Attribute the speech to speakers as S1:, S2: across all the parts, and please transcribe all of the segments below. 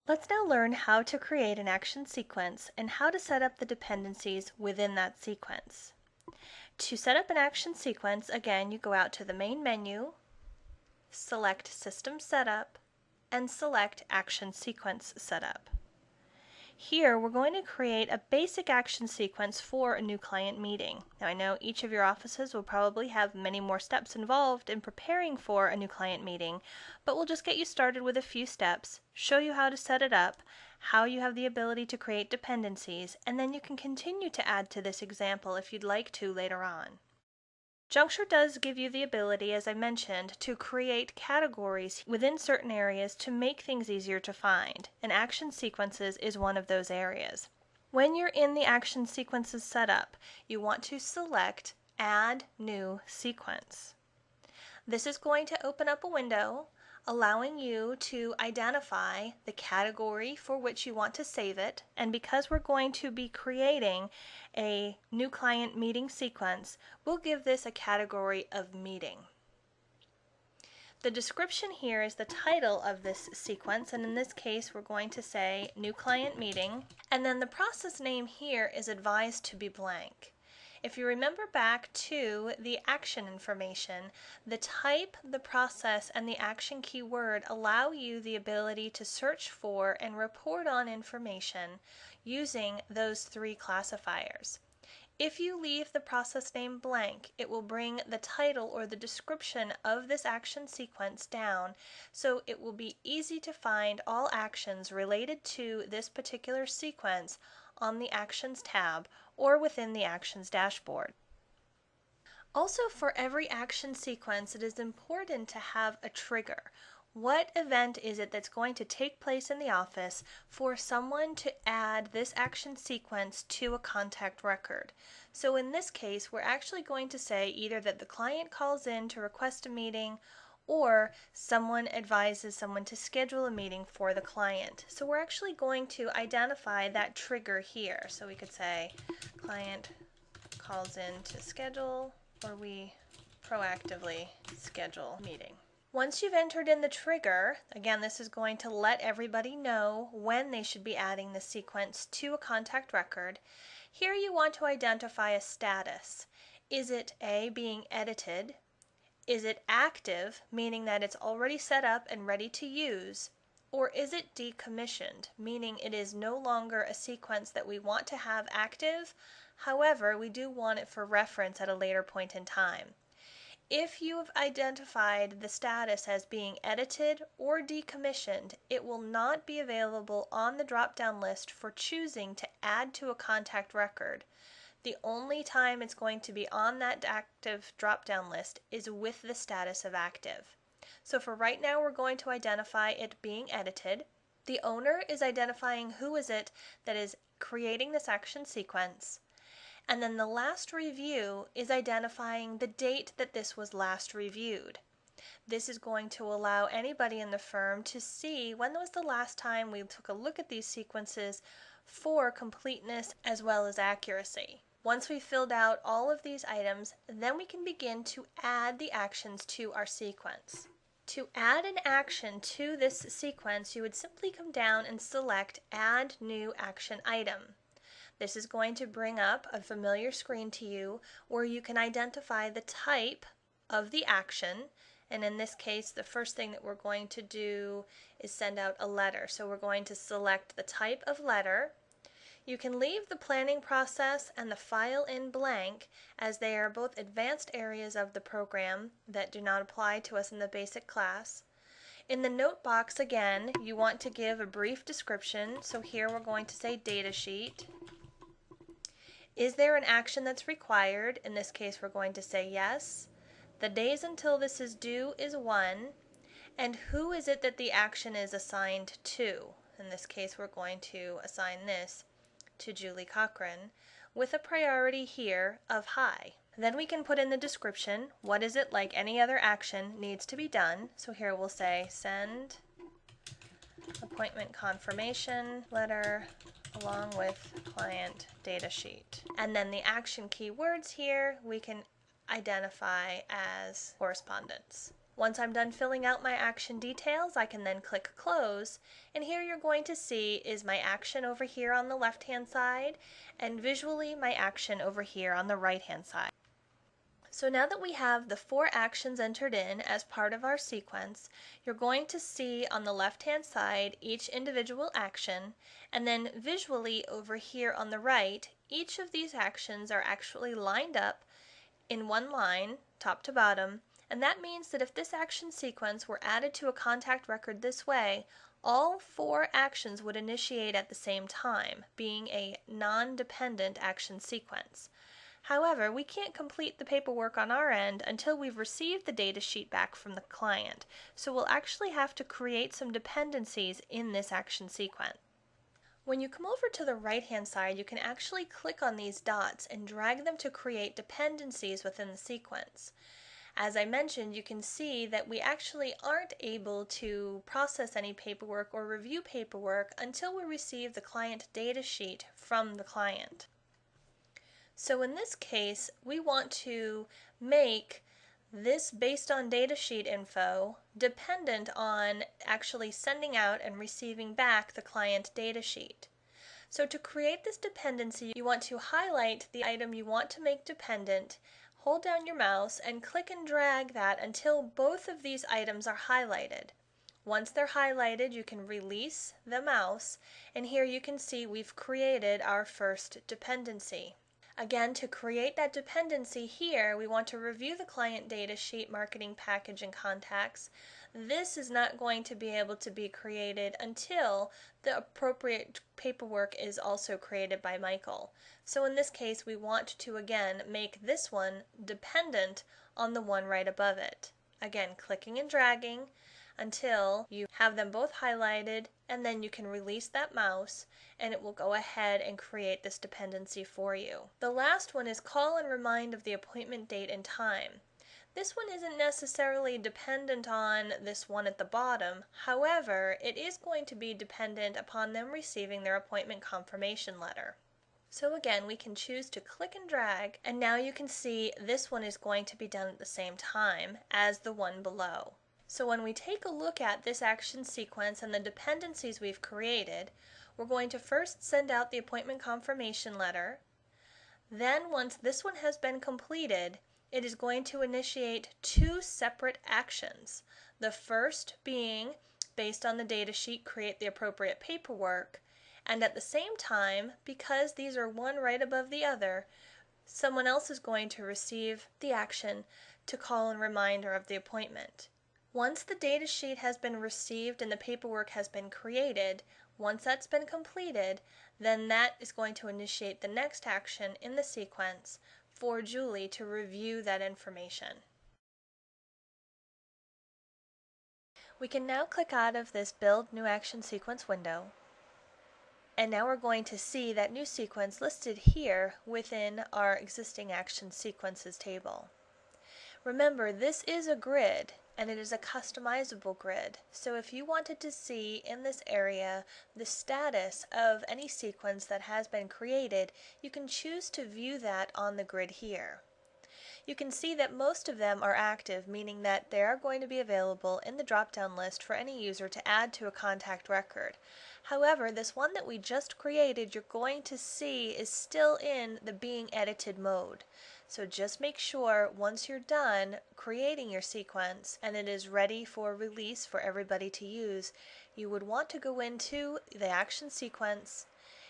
S1: Let's now learn how to create an action sequence and how to set up the dependencies within that sequence. To set up an action sequence, again, you go out to the main menu, select System Setup, and select Action Sequence Setup. Here, we're going to create a basic action sequence for a new client meeting. Now, I know each of your offices will probably have many more steps involved in preparing for a new client meeting, but we'll just get you started with a few steps, show you how to set it up, how you have the ability to create dependencies, and then you can continue to add to this example if you'd like to later on. Juncture does give you the ability, as I mentioned, to create categories within certain areas to make things easier to find, and action sequences is one of those areas. When you're in the action sequences setup, you want to select Add New Sequence. This is going to open up a window allowing you to identify the category for which you want to save it, and because we're going to be creating a new client meeting sequence, we'll give this a category of meeting. The description here is the title of this sequence, and in this case we're going to say new client meeting, and then the process name here is advised to be blank. If you remember back to the action information, the type, the process, and the action keyword allow you the ability to search for and report on information using those three classifiers. If you leave the process name blank, it will bring the title or the description of this action sequence down, so it will be easy to find all actions related to this particular sequence on the Actions tab or within the Actions dashboard. Also, for every action sequence, it is important to have a trigger. What event is it that's going to take place in the office for someone to add this action sequence to a contact record? So in this case, we're actually going to say either that the client calls in to request a meeting or someone advises someone to schedule a meeting for the client. So we're actually going to identify that trigger here. So we could say client calls in to schedule, or we proactively schedule meeting. Once you've entered in the trigger, again, this is going to let everybody know when they should be adding the sequence to a contact record. Here you want to identify a status. Is it A, being edited? Is it active, meaning that it's already set up and ready to use? Or is it decommissioned, meaning it is no longer a sequence that we want to have active, however, we do want it for reference at a later point in time. If you have identified the status as being edited or decommissioned, it will not be available on the drop-down list for choosing to add to a contact record. The only time it's going to be on that active drop-down list is with the status of active. So for right now, we're going to identify it being edited. The owner is identifying who is it that is creating this action sequence. And then the last review is identifying the date that this was last reviewed. This is going to allow anybody in the firm to see when was the last time we took a look at these sequences for completeness as well as accuracy. Once we've filled out all of these items, then we can begin to add the actions to our sequence. To add an action to this sequence, you would simply come down and select Add New Action Item. This is going to bring up a familiar screen to you where you can identify the type of the action, and in this case the first thing that we're going to do is send out a letter. So we're going to select the type of letter. You can leave the planning process and the file in blank, as they are both advanced areas of the program that do not apply to us in the basic class. In the note box, again, you want to give a brief description. So here we're going to say data sheet. Is there an action that's required? In this case, we're going to say yes. The days until this is due is 1. And who is it that the action is assigned to? In this case, we're going to assign this to Julie Cochran with a priority here of high. Then we can put in the description. What is it, like any other action, needs to be done? So here we'll say send appointment confirmation letter along with client data sheet. And then the action keywords here we can identify as correspondence. Once I'm done filling out my action details, I can then click Close, and here you're going to see is my action over here on the left-hand side, and visually my action over here on the right-hand side. So now that we have the 4 actions entered in as part of our sequence, you're going to see on the left-hand side each individual action, and then visually over here on the right, each of these actions are actually lined up in one line, top to bottom, and that means that if this action sequence were added to a contact record this way, all 4 actions would initiate at the same time, being a non-dependent action sequence. However, we can't complete the paperwork on our end until we've received the data sheet back from the client, so we'll actually have to create some dependencies in this action sequence. When you come over to the right-hand side, you can actually click on these dots and drag them to create dependencies within the sequence. As I mentioned, you can see that we actually aren't able to process any paperwork or review paperwork until we receive the client data sheet from the client. So in this case, we want to make this based on datasheet info dependent on actually sending out and receiving back the client datasheet. So to create this dependency, you want to highlight the item you want to make dependent, hold down your mouse, and click and drag that until both of these items are highlighted. Once they're highlighted, you can release the mouse, and here you can see we've created our first dependency. Again, to create that dependency here, we want to review the client data sheet, marketing package, and contacts. This is not going to be able to be created until the appropriate paperwork is also created by Michael. So in this case, we want to again make this one dependent on the one right above it. Again, clicking and dragging until you have them both highlighted, and then you can release that mouse and it will go ahead and create this dependency for you. The last one is call and remind of the appointment date and time. This one isn't necessarily dependent on this one at the bottom. However, it is going to be dependent upon them receiving their appointment confirmation letter. So again, we can choose to click and drag, and now you can see this one is going to be done at the same time as the one below. So when we take a look at this action sequence and the dependencies we've created, we're going to first send out the appointment confirmation letter. Then once this one has been completed, it is going to initiate 2 separate actions. The first being, based on the data sheet, create the appropriate paperwork, and at the same time, because these are one right above the other, someone else is going to receive the action to call and remind her of the appointment. Once the data sheet has been received and the paperwork has been created, once that's been completed, then that is going to initiate the next action in the sequence for Julie to review that information. We can now click out of this Build New Action Sequence window, and now we're going to see that new sequence listed here within our existing action sequences table. Remember, this is a grid, and it is a customizable grid. So if you wanted to see in this area the status of any sequence that has been created, you can choose to view that on the grid here. You can see that most of them are active, meaning that they are going to be available in the drop-down list for any user to add to a contact record. However, this one that we just created, you're going to see is still in the being edited mode. So just make sure once you're done creating your sequence and it is ready for release for everybody to use, you would want to go into the action sequence.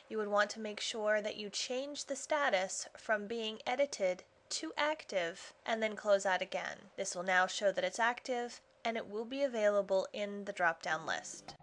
S1: You would want to make sure that you change the status from being edited to active and then close out again. This will now show that it's active and it will be available in the drop-down list.